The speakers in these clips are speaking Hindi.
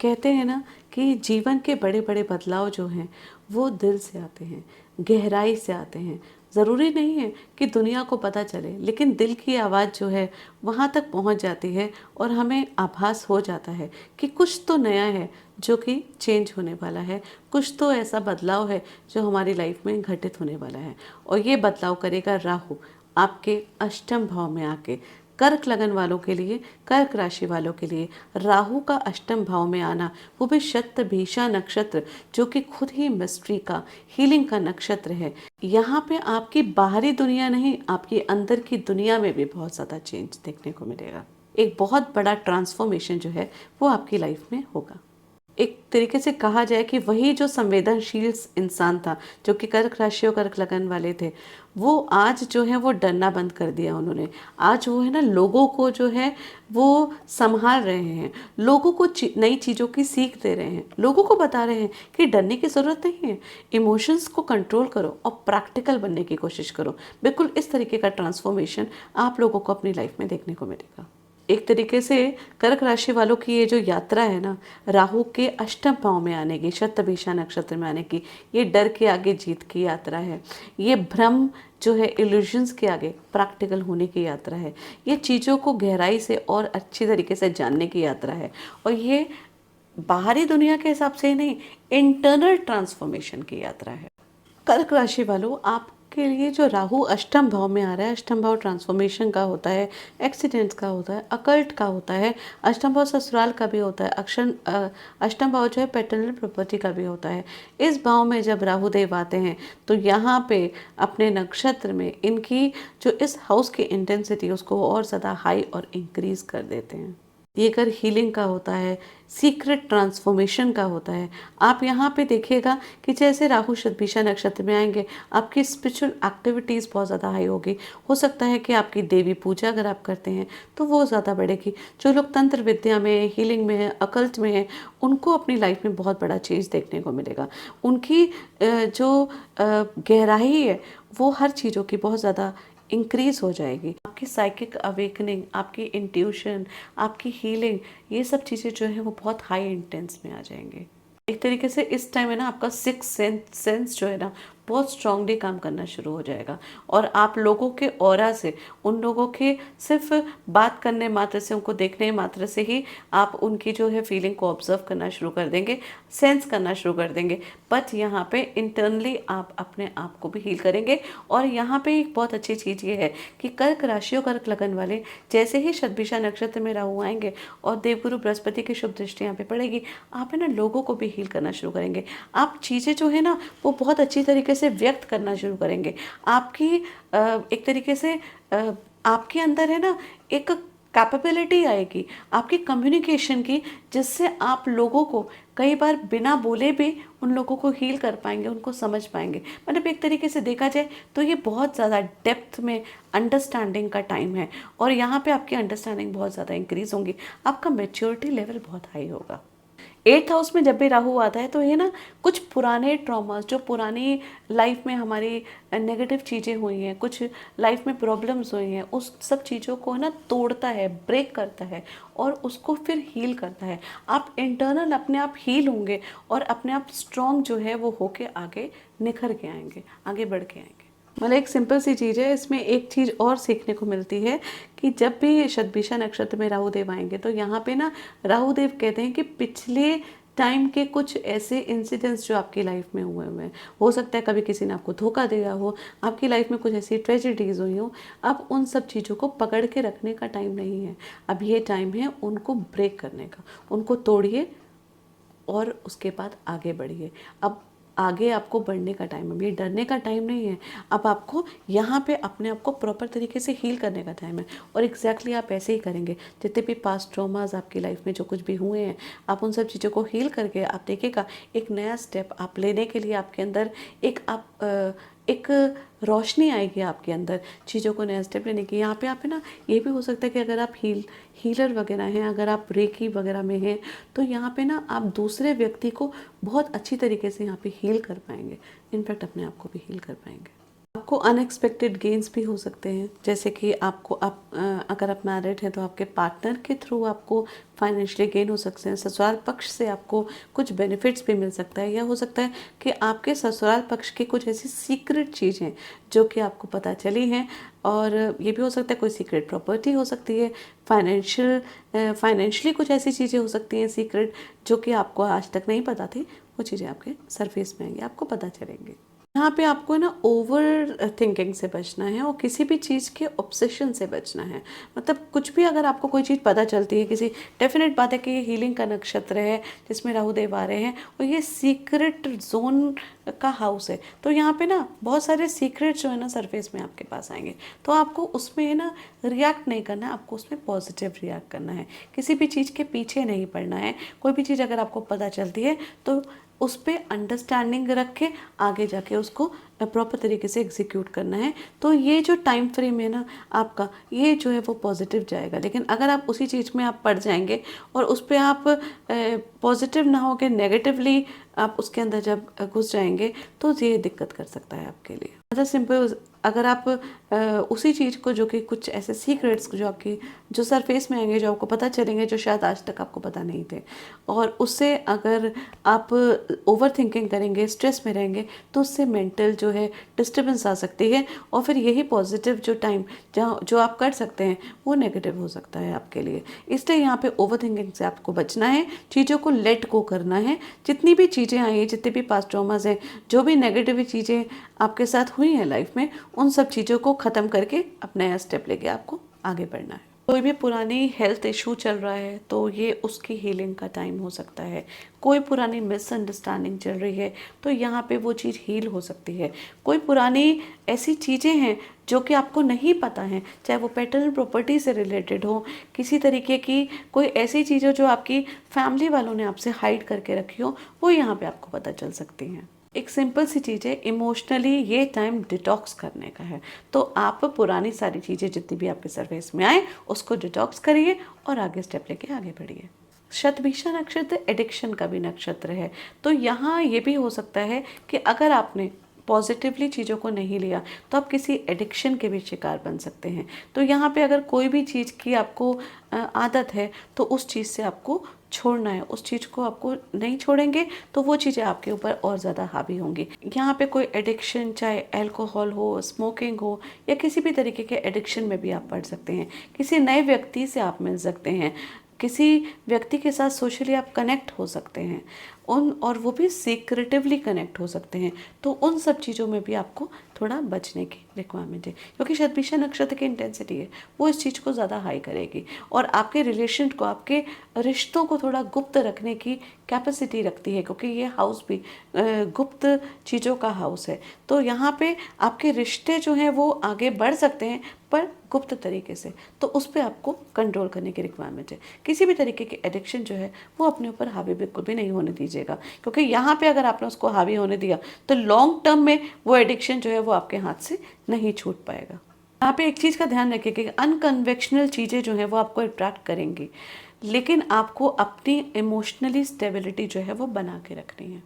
कहते हैं ना कि जीवन के बड़े बड़े बदलाव जो हैं वो दिल से आते हैं, गहराई से आते हैं। ज़रूरी नहीं है कि दुनिया को पता चले, लेकिन दिल की आवाज़ जो है वहाँ तक पहुँच जाती है और हमें आभास हो जाता है कि कुछ तो नया है जो कि चेंज होने वाला है, कुछ तो ऐसा बदलाव है जो हमारी लाइफ में घटित होने वाला है। और ये बदलाव करेगा राहु आपके अष्टम भाव में आके। कर्क लगन वालों के लिए, कर्क राशि वालों के लिए राहु का अष्टम भाव में आना, वो भी शतभिषा नक्षत्र, जो कि खुद ही मिस्ट्री का, हीलिंग का नक्षत्र है। यहाँ पे आपकी बाहरी दुनिया नहीं, आपकी अंदर की दुनिया में भी बहुत ज़्यादा चेंज देखने को मिलेगा। एक बहुत बड़ा ट्रांसफॉर्मेशन जो है वो आपकी लाइफ में होगा। एक तरीके से कहा जाए कि वही जो संवेदनशील इंसान था, जो कि कर्क राशि और कर्क लगन वाले थे, वो आज जो है वो डरना बंद कर दिया उन्होंने। आज वो है ना, लोगों को जो है वो संभाल रहे हैं, लोगों को नई चीज़ों की सीख दे रहे हैं, लोगों को बता रहे हैं कि डरने की ज़रूरत नहीं है, इमोशंस को कंट्रोल करो और प्रैक्टिकल बनने की कोशिश करो। बिल्कुल इस तरीके का ट्रांसफॉर्मेशन आप लोगों को अपनी लाइफ में देखने को मिलेगा। एक तरीके से कर्क राशि वालों की ये जो यात्रा है ना, राहु के अष्टम भाव में आने की, शतभिषा नक्षत्र में आने की, ये डर के आगे जीत की यात्रा है। ये भ्रम जो है, इल्यूजन्स के आगे प्रैक्टिकल होने की यात्रा है। ये चीज़ों को गहराई से और अच्छी तरीके से जानने की यात्रा है। और ये बाहरी दुनिया के हिसाब से ही नहीं, इंटरनल ट्रांसफॉर्मेशन की यात्रा है। कर्क राशि वालों, आपके लिए जो राहु अष्टम भाव में आ रहा है, अष्टम भाव ट्रांसफॉर्मेशन का होता है, एक्सीडेंट्स का होता है, अकल्ट का होता है, अष्टम भाव ससुराल का भी होता है, अष्टम भाव जो है पैटर्नल प्रॉपर्टी का भी होता है। इस भाव में जब राहु देव आते हैं तो यहाँ पे अपने नक्षत्र में इनकी जो इस हाउस की इंटेंसिटी उसको और ज़्यादा हाई और इंक्रीज कर देते हैं। ये कर हीलिंग का होता है, सीक्रेट ट्रांसफॉर्मेशन का होता है। आप यहाँ पे देखिएगा कि जैसे राहु शतभिषा नक्षत्र में आएंगे, आपकी स्पिरिचुअल एक्टिविटीज़ बहुत ज़्यादा हाई होगी। हो सकता है कि आपकी देवी पूजा अगर आप करते हैं तो वो ज़्यादा बढ़ेगी। जो लोग तंत्र विद्या में, हीलिंग में है, अकल्ट में है, उनको अपनी लाइफ में बहुत बड़ा चेंज देखने को मिलेगा। उनकी गहराई है वो हर चीज़ों की बहुत ज़्यादा इंक्रीज हो जाएगी। आपकी साइकिक अवेकनिंग, आपकी इंट्यूशन, आपकी हीलिंग, ये सब चीज़ें जो है वो बहुत हाई इंटेंस में आ जाएंगे। एक तरीके से इस टाइम है ना, आपका सिक्स सेंस जो है ना बहुत स्ट्रांगली काम करना शुरू हो जाएगा। और आप लोगों के ऑरा से, उन लोगों के सिर्फ बात करने मात्र से, उनको देखने मात्र से ही आप उनकी जो है फीलिंग को ऑब्जर्व करना शुरू कर देंगे, सेंस करना शुरू कर देंगे। बट यहाँ पे इंटरनली आप अपने आप को भी हील करेंगे। और यहाँ पे एक बहुत अच्छी चीज़ ये है कि कर्क राशि और कर्क लगन वाले जैसे ही शतभिषा नक्षत्र में राहु आएंगे और देवगुरु बृहस्पति की शुभ दृष्टि यहाँ पे पड़ेगी, आप है ना लोगों को भी हील करना शुरू करेंगे। आप चीज़ें जो है ना वो बहुत अच्छी तरीके से व्यक्त करना शुरू करेंगे। आपकी एक तरीके से आपके अंदर है ना एक कैपेबिलिटी आएगी आपकी कम्युनिकेशन की, जिससे आप लोगों को कई बार बिना बोले भी उन लोगों को हील कर पाएंगे, उनको समझ पाएंगे। मतलब एक तरीके से देखा जाए तो ये बहुत ज़्यादा डेप्थ में अंडरस्टैंडिंग का टाइम है। और यहाँ पे आपकी अंडरस्टैंडिंग बहुत ज़्यादा इंक्रीज होंगी, आपका मैच्योरिटी लेवल बहुत हाई होगा। 8th हाउस में जब भी राहु आता है तो ये ना कुछ पुराने ट्रॉमास, जो पुरानी लाइफ में हमारी नेगेटिव चीज़ें हुई हैं, कुछ लाइफ में प्रॉब्लम्स हुई हैं, उस सब चीज़ों को ना तोड़ता है, ब्रेक करता है और उसको फिर हील करता है। आप इंटरनल अपने आप हील होंगे और अपने आप स्ट्रॉन्ग जो है वो होके आगे निखर के आएंगे, आगे बढ़ के आएंगे। मतलब एक सिंपल सी चीज़ है। इसमें एक चीज़ और सीखने को मिलती है कि जब भी शतभिषा नक्षत्र में राहु देव आएंगे तो यहाँ पे ना राहु देव कहते हैं कि पिछले टाइम के कुछ ऐसे इंसिडेंट्स जो आपकी लाइफ में हुए हुए हैं, हो सकता है कभी किसी ने आपको धोखा दिया हो, आपकी लाइफ में कुछ ऐसी ट्रेजेडीज हुई हो, अब उन सब चीज़ों को पकड़ के रखने का टाइम नहीं है। अब ये टाइम है उनको ब्रेक करने का, उनको तोड़िए और उसके बाद आगे बढ़िए। अब आगे आपको बढ़ने का टाइम है, ये डरने का टाइम नहीं है। अब आपको यहाँ पे अपने आप को प्रॉपर तरीके से हील करने का टाइम है। और एग्जैक्टली आप ऐसे ही करेंगे। जितने भी पास्ट ट्रॉमास आपकी लाइफ में जो कुछ भी हुए हैं, आप उन सब चीज़ों को हील करके आप देखिएगा एक नया स्टेप आप लेने के लिए आपके अंदर एक रोशनी आएगी आपके अंदर चीज़ों को नया स्टेप लेने की। यहाँ पे आप है ना, ये भी हो सकता है कि अगर आप हीलर वगैरह हैं, अगर आप रेकी वगैरह में हैं, तो यहाँ पे ना आप दूसरे व्यक्ति को बहुत अच्छी तरीके से यहाँ पे हील कर पाएंगे, इनफैक्ट अपने आप को भी हील कर पाएंगे। आपको अनएक्सपेक्टेड गेन्स भी हो सकते हैं, जैसे कि अगर आप मैरिड हैं तो आपके पार्टनर के थ्रू आपको फाइनेंशियली गेन हो सकते हैं। ससुराल पक्ष से आपको कुछ बेनिफिट्स भी मिल सकता है, या हो सकता है कि आपके ससुराल पक्ष की कुछ ऐसी सीक्रेट चीज़ें जो कि आपको पता चली हैं, और ये भी हो सकता है कोई सीक्रेट प्रॉपर्टी हो सकती है, फाइनेंशियली कुछ ऐसी चीज़ें हो सकती हैं सीक्रेट, जो कि आपको आज तक नहीं पता थी, वो चीज़ें आपके सरफेस में आएंगी, आपको पता चलेंगी। यहाँ पे आपको ना ओवर थिंकिंग से बचना है और किसी भी चीज़ के ऑब्सेशन से बचना है। मतलब कुछ भी अगर आपको कोई चीज़ पता चलती है, किसी डेफिनेट बात है कि ये हीलिंग का नक्षत्र है जिसमें राहु देव आ रहे हैं और ये सीक्रेट जोन का हाउस है, तो यहाँ पे ना बहुत सारे सीक्रेट जो है ना सरफेस में आपके पास आएंगे, तो आपको उसमें ना रिएक्ट नहीं करना है, आपको उसमें पॉजिटिव रिएक्ट करना है, किसी भी चीज़ के पीछे नहीं पड़ना है। कोई भी चीज़ अगर आपको पता चलती है तो उस पर अंडरस्टैंडिंग रख के आगे जाके उसको प्रॉपर तरीके से एग्जीक्यूट करना है। तो ये जो टाइम फ्रेम है ना आपका, ये जो है वो पॉजिटिव जाएगा। लेकिन अगर आप उसी चीज़ में आप पड़ जाएंगे और उस पर आप पॉजिटिव ना होकर नेगेटिवली आप उसके अंदर जब घुस जाएंगे, तो ये दिक्कत कर सकता है आपके लिए। मतलब सिंपल, अगर आप उसी चीज़ को, जो कि कुछ ऐसे सीक्रेट्स जो सरफेस में आएंगे, जो आपको पता चलेंगे, जो शायद आज तक आपको पता नहीं थे, और उससे अगर आप ओवर थिंकिंग करेंगे, स्ट्रेस में रहेंगे, तो उससे मेंटल जो है डिस्टर्बेंस आ सकती है, और फिर यही पॉजिटिव जो टाइम जो आप कर सकते हैं वो नेगेटिव हो सकता है आपके लिए। इसलिए यहाँ पे ओवर थिंकिंग से आपको बचना है, चीज़ों को लेट गो करना है। जितनी भी चीज़ें आई हैं, जितने भी पास्ट ट्रॉमास हैं, जो भी नेगेटिव चीज़ें आपके साथ हुई हैं लाइफ में, उन सब चीज़ों को ख़त्म करके अब नया स्टेप लेके आपको आगे बढ़ना है। कोई भी पुरानी हेल्थ इशू चल रहा है तो ये उसकी हीलिंग का टाइम हो सकता है। कोई पुरानी मिसअंडरस्टैंडिंग चल रही है तो यहाँ पे वो चीज़ हील हो सकती है। कोई पुरानी ऐसी चीज़ें हैं जो कि आपको नहीं पता है, चाहे वो पैटर्न प्रॉपर्टी से रिलेटेड हो, किसी तरीके की कोई ऐसी चीज़ हो जो आपकी फैमिली वालों ने आपसे हाइड करके रखी हो, वो यहाँ पे आपको पता चल सकती हैं। एक सिंपल सी चीज़ है, इमोशनली ये टाइम डिटॉक्स करने का है। तो आप पुरानी सारी चीज़ें जितनी भी आपके सर्फेस में आए उसको डिटॉक्स करिए और आगे स्टेप लेके आगे बढ़िए। शतभिषा नक्षत्र एडिक्शन का भी नक्षत्र है, तो यहाँ ये भी हो सकता है कि अगर आपने पॉजिटिवली चीज़ों को नहीं लिया तो आप किसी एडिक्शन के भी शिकार बन सकते हैं। तो यहाँ पे अगर कोई भी चीज़ की आपको आदत है तो उस चीज़ से आपको छोड़ना है, उस चीज़ को आपको नहीं छोड़ेंगे तो वो चीज़ें आपके ऊपर और ज़्यादा हावी होंगी। यहाँ पे कोई एडिक्शन, चाहे अल्कोहल हो, स्मोकिंग हो, या किसी भी तरीके के एडिक्शन में भी आप पड़ सकते हैं। किसी नए व्यक्ति से आप मिल सकते हैं, किसी व्यक्ति के साथ सोशली आप कनेक्ट हो सकते हैं, और वो भी सीक्रेटिवली कनेक्ट हो सकते हैं। तो उन सब चीज़ों में भी आपको थोड़ा बचने की रिक्वायरमेंट है, क्योंकि शतभिषा नक्षत्र की इंटेंसिटी है वो इस चीज़ को ज़्यादा हाई करेगी और आपके रिलेशन को, आपके रिश्तों को थोड़ा गुप्त रखने की कैपेसिटी रखती है, क्योंकि ये हाउस भी गुप्त चीज़ों का हाउस है। तो यहाँ पे आपके रिश्ते जो हैं वो आगे बढ़ सकते हैं, पर गुप्त तरीके से। तो उस पर आपको कंट्रोल करने की रिक्वायरमेंट है। किसी भी तरीके की एडिक्शन जो है वो अपने ऊपर हावी बिल्कुल भी नहीं होने दीजिएगा, क्योंकि यहाँ पे अगर आपने उसको हावी होने दिया तो लॉन्ग टर्म में वो एडिक्शन जो है वो आपके हाथ से नहीं छूट पाएगा। यहाँ पे एक चीज़ का ध्यान रखिए कि अनकन्वेंशनल चीज़ें जो हैं वो आपको अट्रैक्ट करेंगी, लेकिन आपको अपनी इमोशनली स्टेबिलिटी जो है वो बना के रखनी है।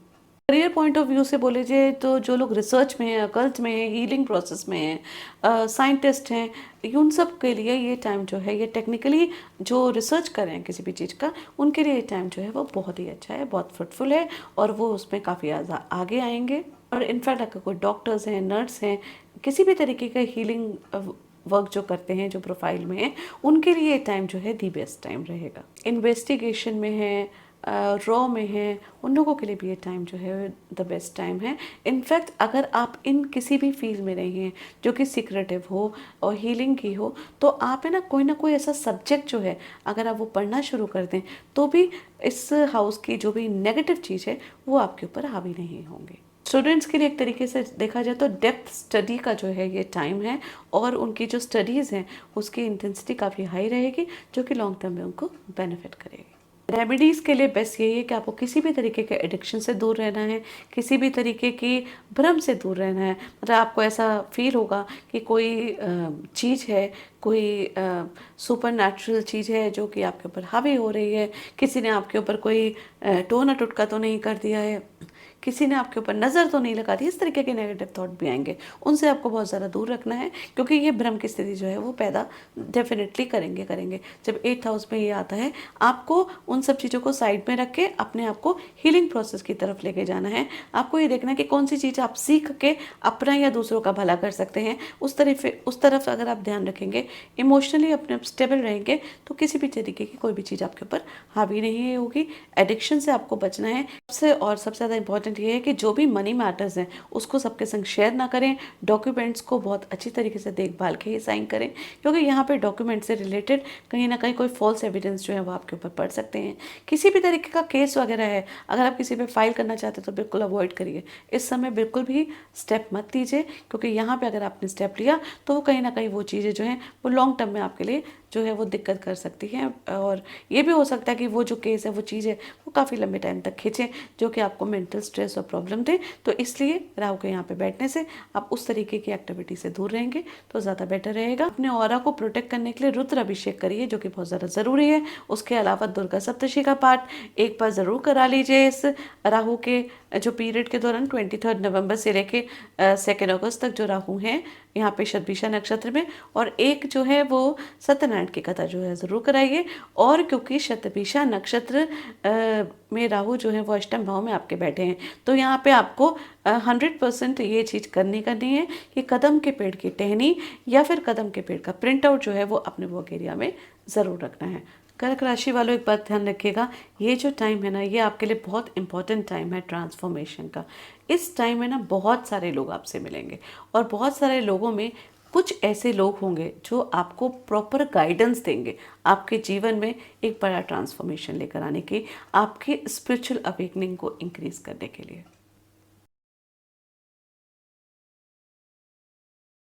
करियर पॉइंट ऑफ व्यू से बोले जाए तो जो लोग रिसर्च में हैं, अकल्ट में हैं, हीलिंग प्रोसेस में हैं, साइंटिस्ट हैं, उन सब के लिए ये टाइम जो है, ये टेक्निकली जो रिसर्च कर रहे हैं किसी भी चीज़ का, उनके लिए ये टाइम जो है वो बहुत ही अच्छा है, बहुत फ्रूटफुल है, और वो उसमें काफ़ी आगे आएंगे। और इनफैक्ट अगर कोई डॉक्टर्स हैं, नर्स हैं, किसी भी तरीके का हीलिंग वर्क जो करते हैं, जो प्रोफाइल में है, उनके लिए ये टाइम जो है दी बेस्ट टाइम रहेगा। इन्वेस्टिगेशन में है, रॉ में है, उन लोगों के लिए भी ये टाइम जो है द बेस्ट टाइम है। इनफैक्ट अगर आप इन किसी भी फील्ड में रहे हैं जो कि सीक्रेटिव हो और हीलिंग की हो, तो आप है ना कोई ऐसा सब्जेक्ट जो है अगर आप वो पढ़ना शुरू कर दें तो भी इस हाउस की जो भी नेगेटिव चीज़ है वो आपके ऊपर हावी नहीं होंगे। स्टूडेंट्स के लिए एक तरीके से देखा जाए तो डेप्थ स्टडी का जो है ये टाइम है, और उनकी जो स्टडीज़ हैं उसकी इंटेंसिटी काफ़ी हाई रहेगी, जो कि लॉन्ग टर्म में उनको बेनिफिट करेगी। रेमेडीज़ के लिए बेस्ट यही है कि आपको किसी भी तरीके के एडिक्शन से दूर रहना है, किसी भी तरीके की भ्रम से दूर रहना है। मतलब आपको ऐसा फील होगा कि कोई चीज़ है, कोई सुपर नेचुरल चीज़ है जो कि आपके ऊपर हावी हो रही है, किसी ने आपके ऊपर कोई टोना टुटका तो नहीं कर दिया है, किसी ने आपके ऊपर नज़र तो नहीं लगा दी, इस तरीके के नेगेटिव थॉट भी आएंगे, उनसे आपको बहुत ज़्यादा दूर रखना है, क्योंकि ये भ्रम की स्थिति जो है वो पैदा डेफिनेटली करेंगे। जब 8th हाउस में ये आता है, आपको उन सब चीज़ों को साइड में रख के अपने आप को हीलिंग प्रोसेस की तरफ लेके जाना है। आपको ये देखना है कि कौन सी चीज़ आप सीख के अपना या दूसरों का भला कर सकते हैं, उस तरफ अगर आप ध्यान रखेंगे, इमोशनली अपने स्टेबल रहेंगे, तो किसी भी तरीके की कोई भी चीज़ आपके ऊपर हावी नहीं होगी। एडिक्शन से आपको बचना है। सबसे ज़्यादा इंपॉर्टेंट ये है कि जो भी मनी मैटर्स हैं उसको सबके संग शेयर ना करें। डॉक्यूमेंट्स को बहुत अच्छी तरीके से देखभाल के ही साइन करें, क्योंकि यहाँ पे डॉक्यूमेंट से रिलेटेड कहीं ना कहीं कोई फॉल्स एविडेंस जो है वो आपके ऊपर पड़ सकते हैं। किसी भी तरीके का केस वगैरह है, अगर आप किसी पे फाइल करना चाहते हैं तो बिल्कुल अवॉइड करिए। इस समय बिल्कुल भी स्टेप मत लीजिए, क्योंकि यहाँ पे अगर आपने स्टेप लिया तो वो कहीं ना कहीं वो चीज़ें जो हैं वो लॉन्ग टर्म में आपके लिए जो है वो दिक्कत कर सकती हैं, और ये भी हो सकता है कि वो जो केस है, वो चीज़ है, वो काफ़ी लंबे टाइम तक खींचे, जो कि आपको मेंटल स्ट्रेस और प्रॉब्लम दे। तो इसलिए राहु के यहाँ पे बैठने से आप उस तरीके की एक्टिविटी से दूर रहेंगे तो ज़्यादा बेटर रहेगा। अपने ऑरा को प्रोटेक्ट करने के लिए रुद्र अभिषेक करिए, जो कि बहुत ज़्यादा ज़रूरी है। उसके अलावा दुर्गा सप्तशी का पाठ एक बार ज़रूर करा लीजिए इस राहु के जो पीरियड के दौरान, 23 नवंबर से लेके 2 अगस्त तक जो राहु हैं यहाँ पे शतभिषा नक्षत्र में। और एक जो है वो सत्यनारायण की कथा जो है ज़रूर कराइए। और क्योंकि शतभिषा नक्षत्र में राहु जो है वो अष्टम भाव में आपके बैठे हैं, तो यहाँ पे आपको 100% ये चीज़ करनी है कि कदम के पेड़ की टहनी या फिर कदम के पेड़ का प्रिंट आउट जो है वो अपने वर्क एरिया में ज़रूर रखना है। कर्क राशि वालों, एक बात ध्यान रखिएगा, ये जो टाइम है ना, ये आपके लिए बहुत इंपॉर्टेंट टाइम है ट्रांसफॉर्मेशन का। इस टाइम में ना बहुत सारे लोग आपसे मिलेंगे, और बहुत सारे लोगों में कुछ ऐसे लोग होंगे जो आपको प्रॉपर गाइडेंस देंगे आपके जीवन में एक बड़ा ट्रांसफॉर्मेशन लेकर आने की, आपके स्पिरिचुअल अवेकनिंग को इंक्रीज करने के लिए।